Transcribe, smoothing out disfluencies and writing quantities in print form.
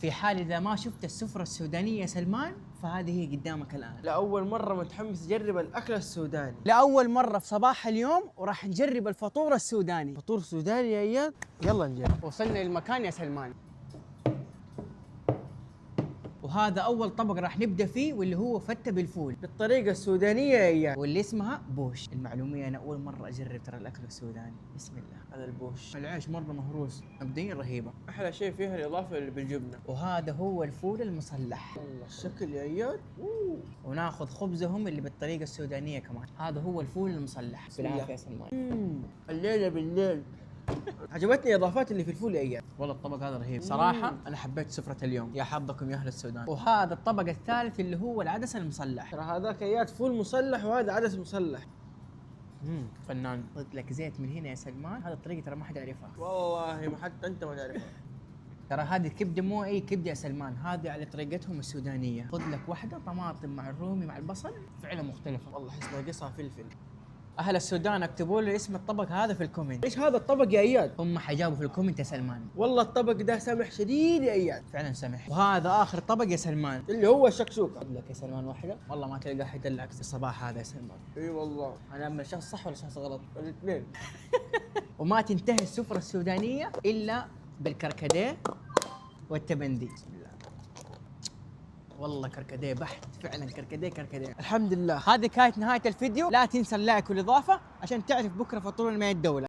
في حال إذا ما شفت السفرة السودانية يا سلمان فهذه هي قدامك الآن. لأول مرة متحمس أجرب الأكل السوداني. لأول مرة في صباح اليوم وراح نجرب الفطور السوداني. فطور سوداني يا إياد؟ يلا نجرب. وصلنا للمكان يا سلمان، وهذا أول طبق راح نبدأ فيه واللي هو فتة بالفول بالطريقة السودانية يا إياد. واللي اسمها بوش. المعلومية أنا أول مرة أجرب ترى الأكل السوداني. بسم الله. هذا البوش العيش مرة مهروس، مبدئيا رهيبة. أحلى شيء فيها الإضافة اللي بالجبنة. وهذا هو الفول المصلح. والله الشكل يا إياد. وناخذ خبزهم اللي بالطريقة السودانية كمان. هذا هو الفول المصلح. بالعافية يا سلمان. الليلة بالليل. عجبتني الإضافات اللي في الفول يا إياد. والله الطبق هذا رهيب صراحة. أنا حبيت سفرة اليوم، يا حظكم يا أهل السودان. وهذا الطبق الثالث اللي هو العدس المصلح. ترى هذاك إياد فول مصلح وهذا عدس مصلح. فنان. قلت لك زيت من هنا يا سلمان، هذه الطريقة ترى ما حد يعرفها. والله ما حتى أنت ما تعرفها. ترى هذه كبدة مو أي كبدة يا سلمان، هذه على طريقتهم السودانية. خذ لك واحدة طماطم مع الرومي مع البصل، فعلا مختلفة. والله أحس ناقصها فلفل. أهل السودان اكتبوا لي اسم الطبق هذا في الكومنت. إيش هذا الطبق يا إياد؟ هم حيجاوبوا في الكومنت يا سلمان. والله الطبق ده سمح شديد يا إياد. فعلا سمح. وهذا آخر طبق يا سلمان، اللي هو الشكشوكة. خذ لك يا سلمان واحدة. والله ما تلقى حد يدلعك في الصباح هذا يا سلمان. اي والله أنا أعمل شخص صح ولا شخص غلط؟ الاثنين. وما تنتهي السفرة السودانية إلا بالكركديه والتبندي. بسم الله. والله كركديه بحت، فعلا كركديه. الحمد لله. هذه كانت نهاية الفيديو. لا تنسى اللايك والإضافة عشان تعرف بكرة فطور الماء الدولة.